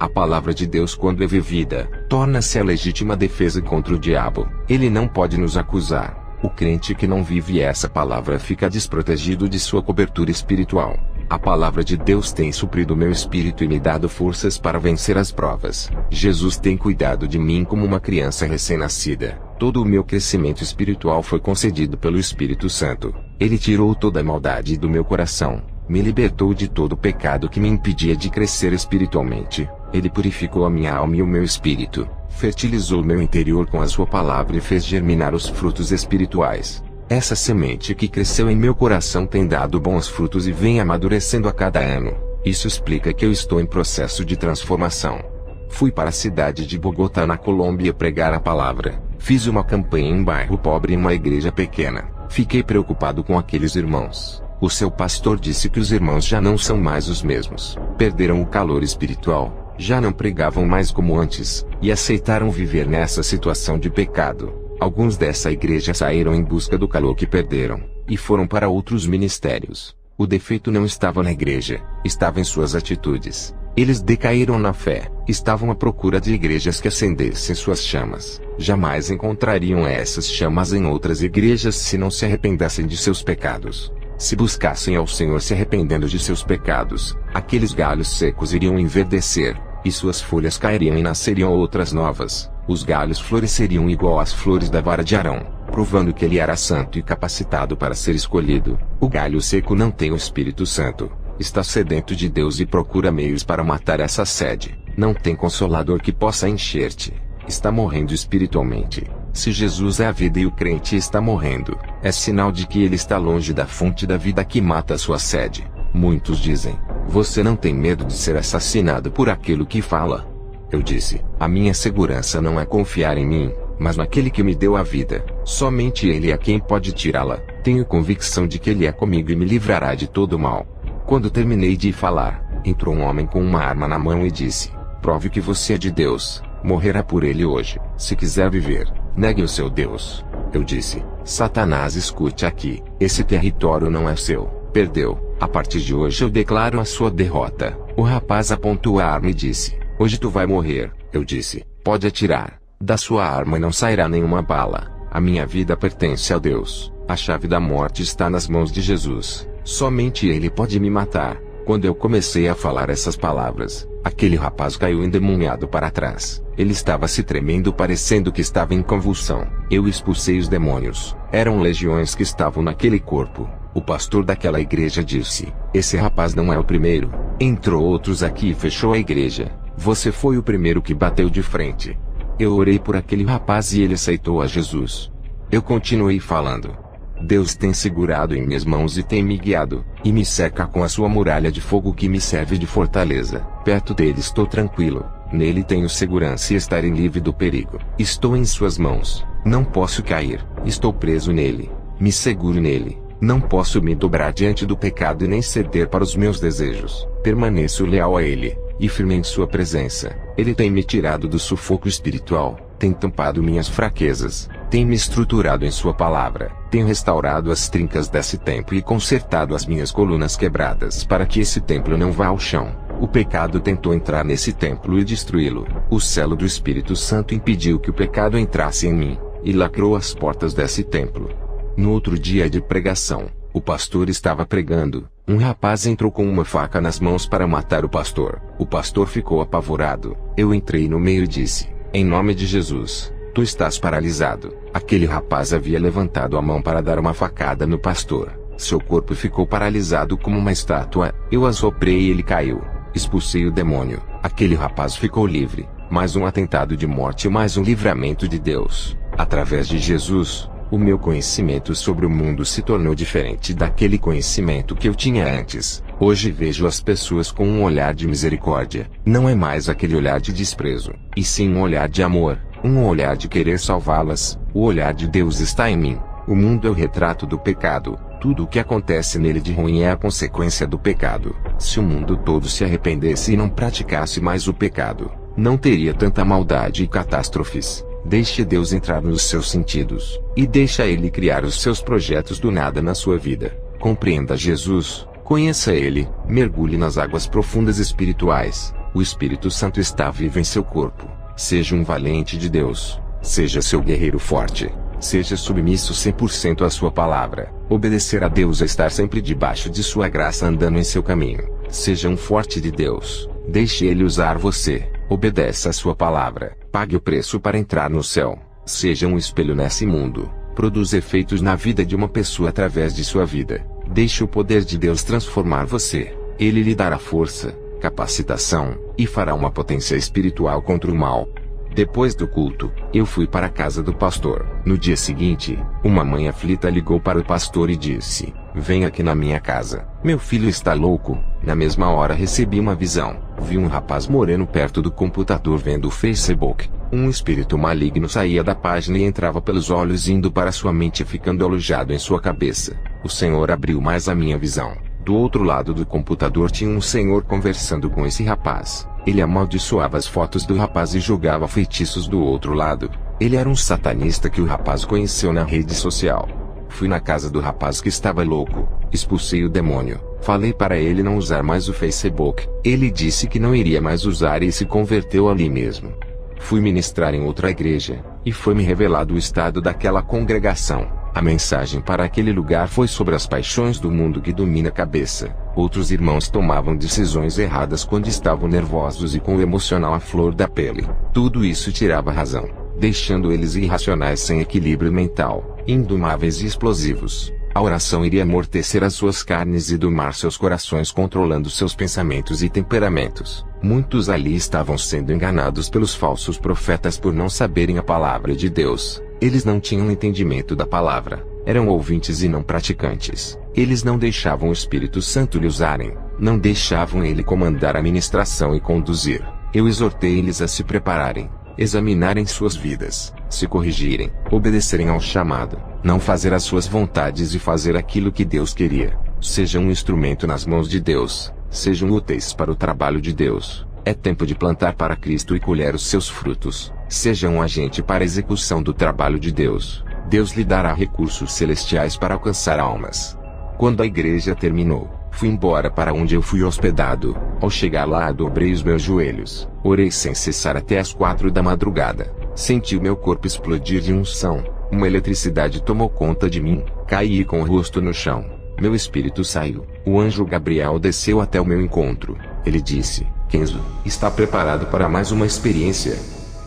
A palavra de Deus, quando é vivida, torna-se a legítima defesa contra o diabo. Ele não pode nos acusar. O crente que não vive essa palavra fica desprotegido de sua cobertura espiritual. A palavra de Deus tem suprido meu espírito e me dado forças para vencer as provas. Jesus tem cuidado de mim como uma criança recém-nascida. Todo o meu crescimento espiritual foi concedido pelo Espírito Santo. Ele tirou toda a maldade do meu coração, me libertou de todo o pecado que me impedia de crescer espiritualmente. Ele purificou a minha alma e o meu espírito, fertilizou meu interior com a sua palavra e fez germinar os frutos espirituais. Essa semente que cresceu em meu coração tem dado bons frutos e vem amadurecendo a cada ano. Isso explica que eu estou em processo de transformação. Fui para a cidade de Bogotá, na Colômbia, pregar a palavra. Fiz uma campanha em um bairro pobre, em uma igreja pequena. Fiquei preocupado com aqueles irmãos. O seu pastor disse que os irmãos já não são mais os mesmos. Perderam o calor espiritual, já não pregavam mais como antes, e aceitaram viver nessa situação de pecado. Alguns dessa igreja saíram em busca do calor que perderam, e foram para outros ministérios. O defeito não estava na igreja, estava em suas atitudes. Eles decaíram na fé, estavam à procura de igrejas que acendessem suas chamas. Jamais encontrariam essas chamas em outras igrejas se não se arrependessem de seus pecados. Se buscassem ao Senhor se arrependendo de seus pecados, aqueles galhos secos iriam enverdecer, e suas folhas cairiam e nasceriam outras novas. Os galhos floresceriam igual às flores da vara de Arão, provando que ele era santo e capacitado para ser escolhido. O galho seco não tem o Espírito Santo. Está sedento de Deus e procura meios para matar essa sede. Não tem consolador que possa encher-te. Está morrendo espiritualmente. Se Jesus é a vida e o crente está morrendo, é sinal de que ele está longe da fonte da vida que mata a sua sede. Muitos dizem: você não tem medo de ser assassinado por aquilo que fala? Eu disse: a minha segurança não é confiar em mim, mas naquele que me deu a vida. Somente ele é quem pode tirá-la. Tenho convicção de que ele é comigo e me livrará de todo o mal. Quando terminei de falar, entrou um homem com uma arma na mão e disse: prove que você é de Deus, morrerá por ele hoje. Se quiser viver, negue o seu Deus. Eu disse: Satanás, escute aqui, esse território não é seu, perdeu. A partir de hoje eu declaro a sua derrota. O rapaz apontou a arma e disse: hoje tu vai morrer. Eu disse: pode atirar. Da sua arma não sairá nenhuma bala. A minha vida pertence a Deus. A chave da morte está nas mãos de Jesus. Somente Ele pode me matar. Quando eu comecei a falar essas palavras, aquele rapaz caiu endemoniado para trás. Ele estava se tremendo, parecendo que estava em convulsão. Eu expulsei os demônios. Eram legiões que estavam naquele corpo. O pastor daquela igreja disse: esse rapaz não é o primeiro. Entrou outros aqui e fechou a igreja. Você foi o primeiro que bateu de frente. Eu orei por aquele rapaz e ele aceitou a Jesus. Eu continuei falando. Deus tem segurado em minhas mãos e tem me guiado, e me cerca com a sua muralha de fogo que me serve de fortaleza. Perto dele estou tranquilo, nele tenho segurança e estarei livre do perigo. Estou em suas mãos, não posso cair, estou preso nele, me seguro nele. Não posso me dobrar diante do pecado e nem ceder para os meus desejos. Permaneço leal a ele, e firme em sua presença. Ele tem me tirado do sufoco espiritual, tem tampado minhas fraquezas, tem me estruturado em sua palavra, tem restaurado as trincas desse templo e consertado as minhas colunas quebradas para que esse templo não vá ao chão. O pecado tentou entrar nesse templo e destruí-lo. O selo do Espírito Santo impediu que o pecado entrasse em mim, e lacrou as portas desse templo. No outro dia de pregação, o pastor estava pregando. Um rapaz entrou com uma faca nas mãos para matar o pastor. O pastor ficou apavorado. Eu entrei no meio e disse: em nome de Jesus, tu estás paralisado. Aquele rapaz havia levantado a mão para dar uma facada no pastor. Seu corpo ficou paralisado como uma estátua. Eu assoprei e ele caiu. Expulsei o demônio. Aquele rapaz ficou livre. Mais um atentado de morte e mais um livramento de Deus. Através de Jesus, o meu conhecimento sobre o mundo se tornou diferente daquele conhecimento que eu tinha antes. Hoje vejo as pessoas com um olhar de misericórdia. Não é mais aquele olhar de desprezo, e sim um olhar de amor, um olhar de querer salvá-las. O olhar de Deus está em mim. O mundo é o retrato do pecado. Tudo o que acontece nele de ruim é a consequência do pecado. Se o mundo todo se arrependesse e não praticasse mais o pecado, não teria tanta maldade e catástrofes. Deixe Deus entrar nos seus sentidos, e deixa Ele criar os seus projetos do nada na sua vida. Compreenda Jesus, conheça Ele, mergulhe nas águas profundas espirituais, O Espírito Santo está vivo em seu corpo. Seja um valente de Deus. Seja seu guerreiro forte. Seja submisso 100% à sua palavra. Obedecer a Deus é estar sempre debaixo de sua graça andando em seu caminho. Seja um forte de Deus. Deixe Ele usar você. Obedeça a sua palavra. Pague o preço para entrar no céu. Seja um espelho nesse mundo. Produza efeitos na vida de uma pessoa através de sua vida. Deixe o poder de Deus transformar você. Ele lhe dará força, capacitação, e fará uma potência espiritual contra o mal. Depois do culto, eu fui para a casa do pastor. No dia seguinte, uma mãe aflita ligou para o pastor e disse: "Vem aqui na minha casa. Meu filho está louco." Na mesma hora recebi uma visão. Vi um rapaz moreno perto do computador vendo o Facebook. Um espírito maligno saía da página e entrava pelos olhos indo para sua mente ficando alojado em sua cabeça. O Senhor abriu mais a minha visão. Do outro lado do computador tinha um senhor conversando com esse rapaz. Ele amaldiçoava as fotos do rapaz e jogava feitiços do outro lado. Ele era um satanista que o rapaz conheceu na rede social. Fui na casa do rapaz que estava louco. Expulsei o demônio. Falei para ele não usar mais o Facebook. Ele disse que não iria mais usar e se converteu ali mesmo. Fui ministrar em outra igreja, e foi-me revelado o estado daquela congregação. A mensagem para aquele lugar foi sobre as paixões do mundo que domina a cabeça. Outros irmãos tomavam decisões erradas quando estavam nervosos e com o emocional à flor da pele. Tudo isso tirava a razão, deixando eles irracionais sem equilíbrio mental, indomáveis e explosivos. A oração iria amortecer as suas carnes e domar seus corações controlando seus pensamentos e temperamentos. Muitos ali estavam sendo enganados pelos falsos profetas por não saberem a palavra de Deus. Eles não tinham entendimento da palavra. Eram ouvintes e não praticantes. Eles não deixavam o Espírito Santo lhe usarem. Não deixavam ele comandar a ministração e conduzir. Eu exortei eles a se prepararem, examinarem suas vidas, se corrigirem, obedecerem ao chamado, não fazer as suas vontades e fazer aquilo que Deus queria. Sejam um instrumento nas mãos de Deus. Sejam úteis para o trabalho de Deus. É tempo de plantar para Cristo e colher os seus frutos. Seja um agente para a execução do trabalho de Deus. Deus lhe dará recursos celestiais para alcançar almas. Quando a igreja terminou, fui embora para onde eu fui hospedado. Ao chegar lá, dobrei os meus joelhos. Orei sem cessar até as 4 da madrugada. Senti o meu corpo explodir de unção. Uma eletricidade tomou conta de mim. Caí com o rosto no chão. Meu espírito saiu. O anjo Gabriel desceu até o meu encontro. Ele disse: "Kenzo, está preparado para mais uma experiência?"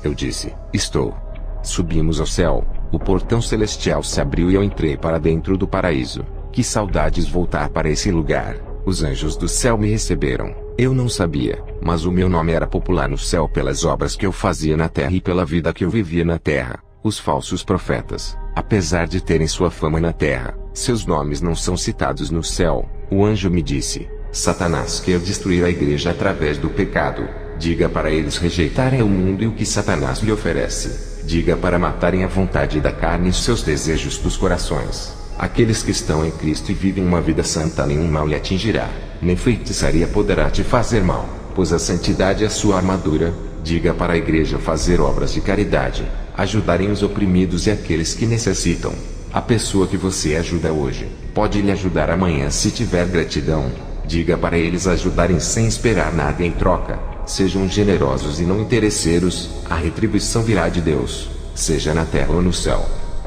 Eu disse: "Estou." Subimos ao céu. O portão celestial se abriu e eu entrei para dentro do paraíso. Que saudades voltar para esse lugar. Os anjos do céu me receberam. Eu não sabia, mas o meu nome era popular no céu pelas obras que eu fazia na terra e pela vida que eu vivia na terra. Os falsos profetas, apesar de terem sua fama na terra, seus nomes não são citados no céu. O anjo me disse: "Satanás quer destruir a igreja através do pecado. Diga para eles rejeitarem o mundo e o que Satanás lhe oferece. Diga para matarem a vontade da carne e seus desejos dos corações. Aqueles que estão em Cristo e vivem uma vida santa, nenhum mal lhe atingirá, nem feitiçaria poderá te fazer mal, pois a santidade é sua armadura." Diga para a igreja fazer obras de caridade, ajudarem os oprimidos e aqueles que necessitam. A pessoa que você ajuda hoje, pode lhe ajudar amanhã se tiver gratidão. Diga para eles ajudarem sem esperar nada em troca. Sejam generosos e não interesseiros, a retribuição virá de Deus, seja na terra ou no céu.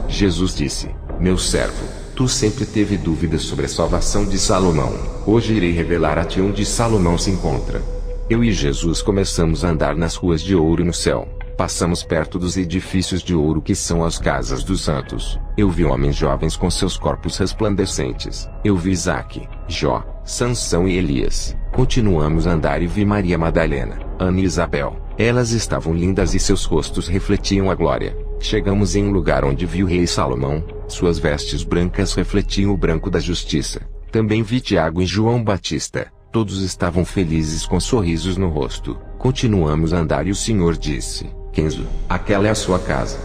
Jesus disse: "Meu servo, tu sempre teve dúvidas sobre a salvação de Salomão. Hoje irei revelar a ti onde Salomão se encontra." Eu e Jesus começamos a andar nas ruas de ouro no céu. Passamos perto dos edifícios de ouro que são as casas dos santos. Eu vi homens jovens com seus corpos resplandecentes. Eu vi Isaque, Jó, Sansão e Elias. Continuamos a andar e vi Maria Madalena, Ana e Isabel. Elas estavam lindas e seus rostos refletiam a glória. Chegamos em um lugar onde vi o rei Salomão. Suas vestes brancas refletiam o branco da justiça. Também vi Tiago e João Batista. Todos estavam felizes com sorrisos no rosto. Continuamos a andar e o Senhor disse: "Kenzo, aquela é a sua casa."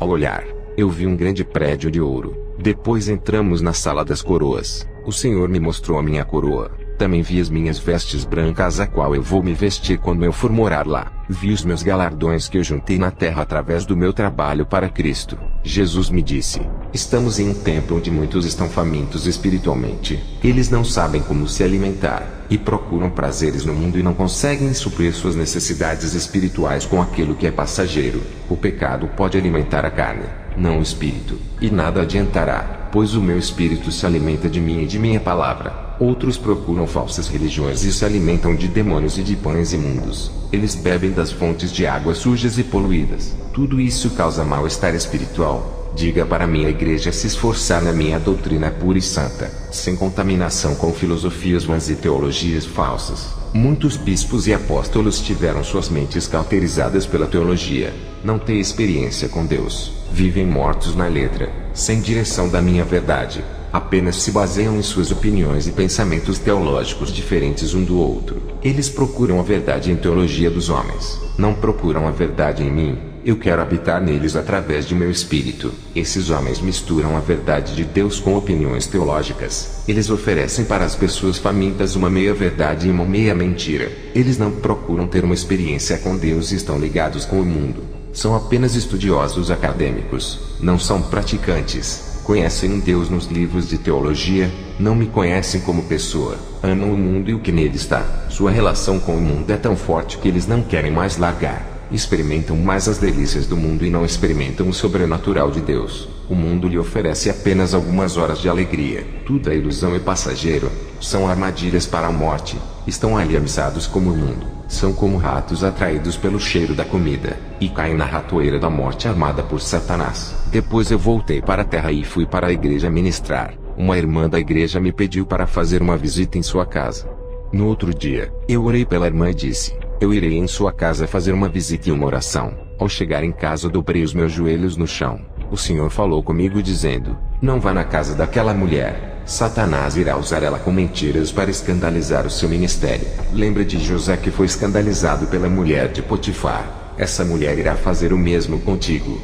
Ao olhar, eu vi um grande prédio de ouro. Depois entramos na sala das coroas. O Senhor me mostrou a minha coroa. Também vi as minhas vestes brancas, a qual eu vou me vestir quando eu for morar lá. Vi os meus galardões que eu juntei na terra através do meu trabalho para Cristo. Jesus me disse: Estamos em um tempo onde muitos estão famintos espiritualmente. Eles não sabem como se alimentar, e procuram prazeres no mundo e não conseguem suprir suas necessidades espirituais com aquilo que é passageiro. O pecado pode alimentar a carne, não o espírito, e nada adiantará, pois o meu espírito se alimenta de mim e de minha palavra. Outros procuram falsas religiões e se alimentam de demônios e de pães imundos. Eles bebem das fontes de águas sujas e poluídas. Tudo isso causa mal-estar espiritual. Diga para minha igreja se esforçar na minha doutrina pura e santa, sem contaminação com filosofias vãs e teologias falsas. Muitos bispos e apóstolos tiveram suas mentes cauterizadas pela teologia. Não têm experiência com Deus. Vivem mortos na letra, sem direção da minha verdade. Apenas se baseiam em suas opiniões e pensamentos teológicos diferentes um do outro. Eles procuram a verdade em teologia dos homens. Não procuram a verdade em mim. Eu quero habitar neles através de meu espírito. Esses homens misturam a verdade de Deus com opiniões teológicas. Eles oferecem para as pessoas famintas uma meia verdade e uma meia mentira. Eles não procuram ter uma experiência com Deus e estão ligados com o mundo. São apenas estudiosos acadêmicos. Não são praticantes. Conhecem um Deus nos livros de teologia, não me conhecem como pessoa. Amam o mundo e o que nele está. Sua relação com o mundo é tão forte que eles não querem mais largar. Experimentam mais as delícias do mundo e não experimentam o sobrenatural de Deus. O mundo lhe oferece apenas algumas horas de alegria. Tudo é ilusão e passageiro. São armadilhas para a morte. Estão aliançados como o mundo. São como ratos atraídos pelo cheiro da comida, e caem na ratoeira da morte armada por Satanás. Depois eu voltei para a terra e fui para a igreja ministrar. Uma irmã da igreja me pediu para fazer uma visita em sua casa. No outro dia, eu orei pela irmã e disse: eu irei em sua casa fazer uma visita e uma oração. Ao chegar em casa dobrei os meus joelhos no chão. O Senhor falou comigo dizendo: não vá na casa daquela mulher. Satanás irá usar ela com mentiras para escandalizar o seu ministério. Lembra de José que foi escandalizado pela mulher de Potifar. Essa mulher irá fazer o mesmo contigo.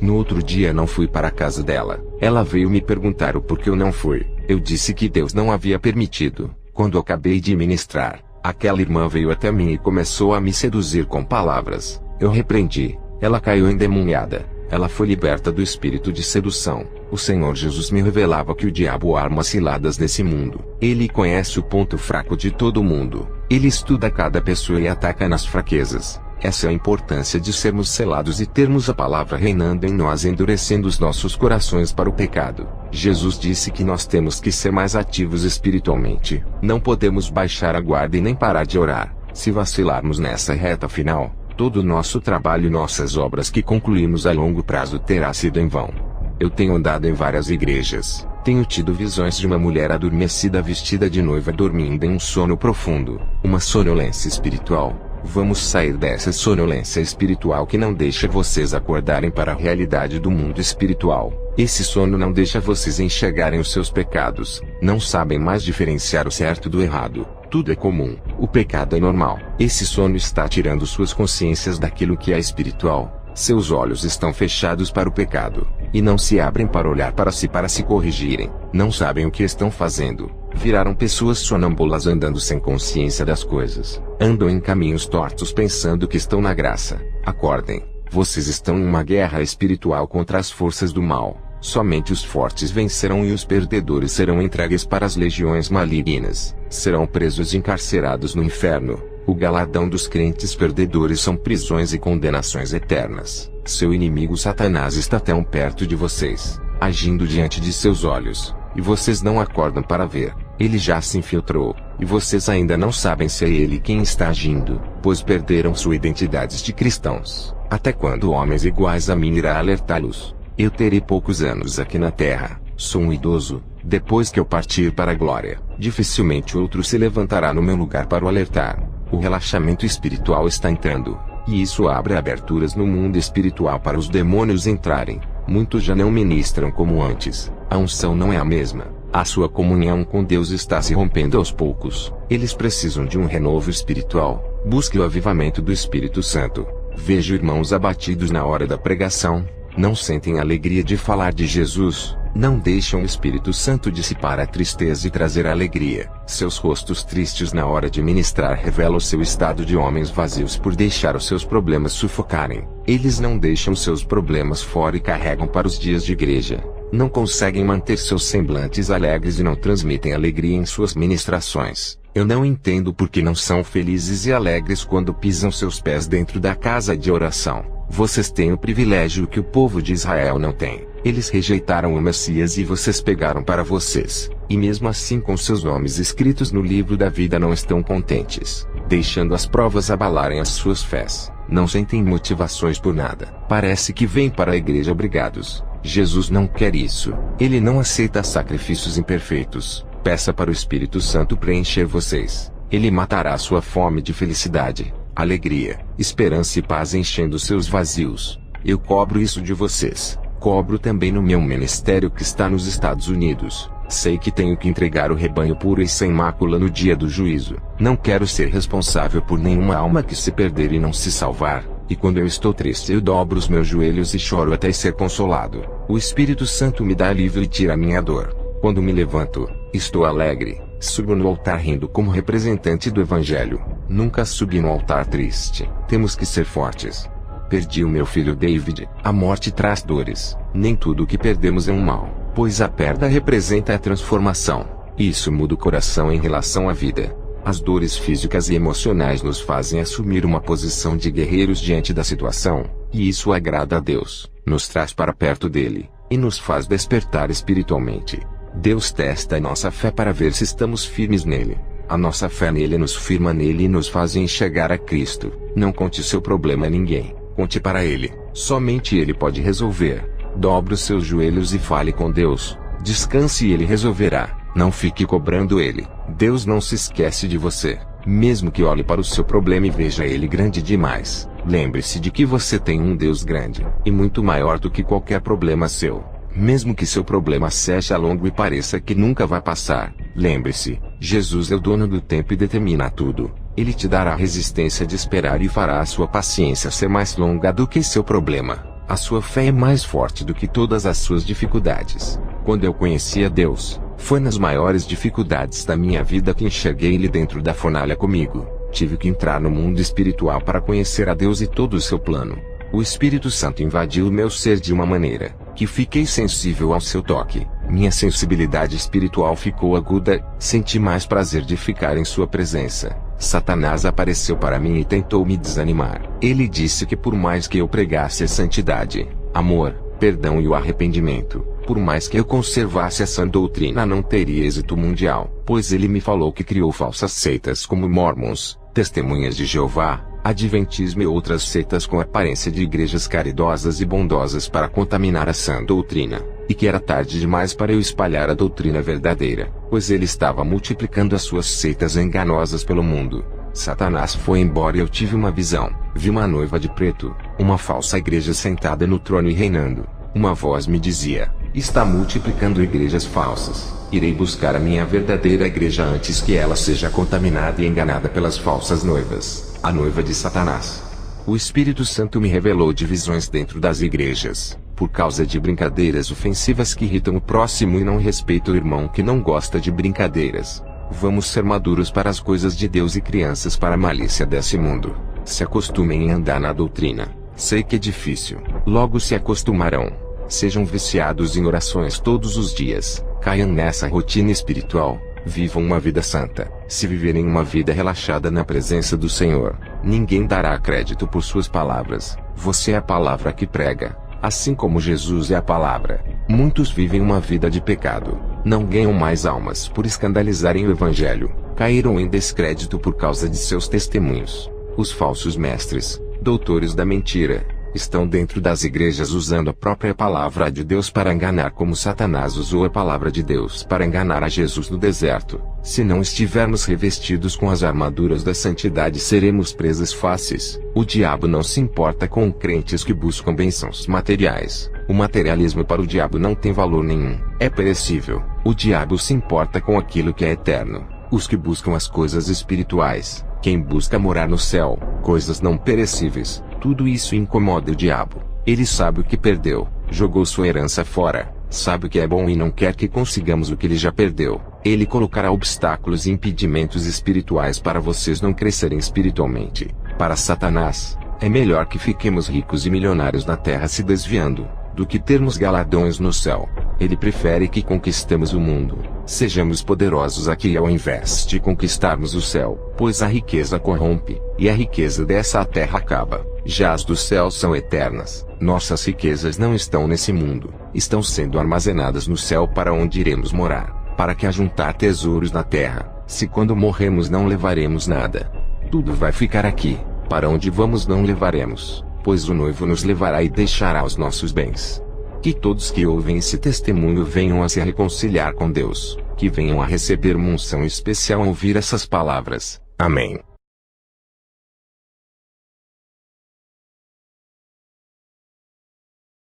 No outro dia não fui para a casa dela. Ela veio me perguntar o porquê eu não fui. Eu disse que Deus não havia permitido. Quando acabei de ministrar, aquela irmã veio até mim e começou a me seduzir com palavras. Eu repreendi. Ela caiu endemoniada. Ela foi liberta do espírito de sedução. O Senhor Jesus me revelava que o diabo arma ciladas nesse mundo. Ele conhece o ponto fraco de todo mundo. Ele estuda cada pessoa e ataca nas fraquezas. Essa é a importância de sermos selados e termos a palavra reinando em nós, endurecendo os nossos corações para o pecado. Jesus disse que nós temos que ser mais ativos espiritualmente. Não podemos baixar a guarda e nem parar de orar. Se vacilarmos nessa reta final, todo o nosso trabalho e nossas obras que concluímos a longo prazo terá sido em vão. Eu tenho andado em várias igrejas. Tenho tido visões de uma mulher adormecida vestida de noiva dormindo em um sono profundo. Uma sonolência espiritual. Vamos sair dessa sonolência espiritual que não deixa vocês acordarem para a realidade do mundo espiritual. Esse sono não deixa vocês enxergarem os seus pecados. Não sabem mais diferenciar o certo do errado. Tudo é comum. O pecado é normal. Esse sono está tirando suas consciências daquilo que é espiritual. Seus olhos estão fechados para o pecado, e não se abrem para olhar para se corrigirem. Não sabem o que estão fazendo. Viraram pessoas sonâmbulas andando sem consciência das coisas. Andam em caminhos tortos pensando que estão na graça. Acordem. Vocês estão em uma guerra espiritual contra as forças do mal. Somente os fortes vencerão e os perdedores serão entregues para as legiões malignas. Serão presos e encarcerados no inferno. O galardão dos crentes perdedores são prisões e condenações eternas. Seu inimigo Satanás está tão perto de vocês, agindo diante de seus olhos, e vocês não acordam para ver. Ele já se infiltrou, e vocês ainda não sabem se é ele quem está agindo, pois perderam sua identidade de cristãos. Até quando homens iguais a mim irá alertá-los? Eu terei poucos anos aqui na terra, sou um idoso. Depois que eu partir para a glória, dificilmente outro se levantará no meu lugar para o alertar. O relaxamento espiritual está entrando, e isso abre aberturas no mundo espiritual para os demônios entrarem. Muitos já não ministram como antes. A unção não é a mesma. A sua comunhão com Deus está se rompendo aos poucos. Eles precisam de um renovo espiritual. Busque o avivamento do Espírito Santo. Vejo irmãos abatidos na hora da pregação. Não sentem alegria de falar de Jesus. Não deixam o Espírito Santo dissipar a tristeza e trazer a alegria. Seus rostos tristes na hora de ministrar revelam o seu estado de homens vazios por deixar os seus problemas sufocarem. Eles não deixam seus problemas fora e carregam para os dias de igreja. não conseguem manter seus semblantes alegres e não transmitem alegria em suas ministrações. Eu não entendo por que não são felizes e alegres quando pisam seus pés dentro da casa de oração. Vocês têm o privilégio que o povo de Israel não tem. Eles rejeitaram o Messias e vocês pegaram para vocês. E mesmo assim com seus nomes escritos no livro da vida não estão contentes, deixando as provas abalarem as suas fés. Não sentem motivações por nada. Parece que vêm para a igreja obrigados. Jesus não quer isso. Ele não aceita sacrifícios imperfeitos. Peça para o Espírito Santo preencher vocês. Ele matará sua fome de felicidade, alegria, esperança e paz enchendo seus vazios. Eu cobro isso de vocês. Cobro também no meu ministério que está nos Estados Unidos. Sei que tenho que entregar o rebanho puro e sem mácula no dia do juízo. Não quero ser responsável por nenhuma alma que se perder e não se salvar. E quando eu estou triste eu dobro os meus joelhos e choro até ser consolado. O Espírito Santo me dá alívio e tira a minha dor. Quando me levanto, estou alegre. Subo no altar rindo como representante do Evangelho. Nunca subi no altar triste. Temos que ser fortes. Perdi o meu filho David. A morte traz dores. Nem tudo o que perdemos é um mal, pois a perda representa a transformação. Isso muda o coração em relação à vida. As dores físicas e emocionais nos fazem assumir uma posição de guerreiros diante da situação, e isso agrada a Deus, nos traz para perto dele, e nos faz despertar espiritualmente. Deus testa a nossa fé para ver se estamos firmes nele. A nossa fé nele nos firma nele e nos faz enxergar a Cristo. Não conte seu problema a ninguém. Conte para ele. Somente ele pode resolver. Dobre os seus joelhos e fale com Deus. Descanse e ele resolverá. Não fique cobrando ele. Deus não se esquece de você. Mesmo que olhe para o seu problema e veja ele grande demais. Lembre-se de que você tem um Deus grande, e muito maior do que qualquer problema seu. Mesmo que seu problema seja longo e pareça que nunca vai passar, lembre-se, Jesus é o dono do tempo e determina tudo. Ele te dará a resistência de esperar e fará a sua paciência ser mais longa do que seu problema. A sua fé é mais forte do que todas as suas dificuldades. Quando eu conheci a Deus, foi nas maiores dificuldades da minha vida que enxerguei Ele dentro da fornalha comigo. Tive que entrar no mundo espiritual para conhecer a Deus e todo o seu plano. O Espírito Santo invadiu o meu ser de uma maneira que fiquei sensível ao seu toque. Minha sensibilidade espiritual ficou aguda, senti mais prazer de ficar em sua presença. Satanás apareceu para mim e tentou me desanimar. Ele disse que por mais que eu pregasse a santidade, amor, perdão e o arrependimento, por mais que eu conservasse essa doutrina não teria êxito mundial, pois ele me falou que criou falsas seitas como Mormons, Testemunhas de Jeová, Adventismo e outras seitas com aparência de igrejas caridosas e bondosas para contaminar a sã doutrina, e que era tarde demais para eu espalhar a doutrina verdadeira, pois ele estava multiplicando as suas seitas enganosas pelo mundo. Satanás foi embora e eu tive uma visão. Vi uma noiva de preto, uma falsa igreja sentada no trono e reinando. Uma voz me dizia: está multiplicando igrejas falsas. Irei buscar a minha verdadeira igreja antes que ela seja contaminada e enganada pelas falsas noivas, a noiva de Satanás. O Espírito Santo me revelou divisões dentro das igrejas, por causa de brincadeiras ofensivas que irritam o próximo e não respeitam o irmão que não gosta de brincadeiras. Vamos ser maduros para as coisas de Deus e crianças para a malícia desse mundo. Se acostumem em andar na doutrina. Sei que é difícil. Logo se acostumarão. Sejam viciados em orações todos os dias. Caiam nessa rotina espiritual. Vivam uma vida santa. Se viverem uma vida relaxada na presença do Senhor, ninguém dará crédito por suas palavras. Você é a palavra que prega, assim como Jesus é a palavra. Muitos vivem uma vida de pecado. Não ganham mais almas por escandalizarem o Evangelho. Caíram em descrédito por causa de seus testemunhos. Os falsos mestres, doutores da mentira, estão dentro das igrejas usando a própria palavra de Deus para enganar, como Satanás usou a palavra de Deus para enganar a Jesus no deserto. Se não estivermos revestidos com as armaduras da santidade, seremos presas fáceis. O diabo não se importa com crentes que buscam bênçãos materiais. O materialismo para o diabo não tem valor nenhum. É perecível. O diabo se importa com aquilo que é eterno. Os que buscam as coisas espirituais, quem busca morar no céu, coisas não perecíveis, tudo isso incomoda o diabo. Ele sabe o que perdeu, jogou sua herança fora, sabe o que é bom e não quer que consigamos o que ele já perdeu. Ele colocará obstáculos e impedimentos espirituais para vocês não crescerem espiritualmente. Para Satanás, é melhor que fiquemos ricos e milionários na terra se desviando, do que termos galardões no céu. Ele prefere que conquistemos o mundo, sejamos poderosos aqui ao invés de conquistarmos o céu, pois a riqueza corrompe, e a riqueza dessa terra acaba. Já as dos céus são eternas. Nossas riquezas não estão nesse mundo, estão sendo armazenadas no céu para onde iremos morar, para que ajuntar tesouros na terra, se quando morremos não levaremos nada. Tudo vai ficar aqui, para onde vamos não levaremos, pois o noivo nos levará e deixará os nossos bens. Que todos que ouvem esse testemunho venham a se reconciliar com Deus, que venham a receber uma unção especial ao ouvir essas palavras. Amém.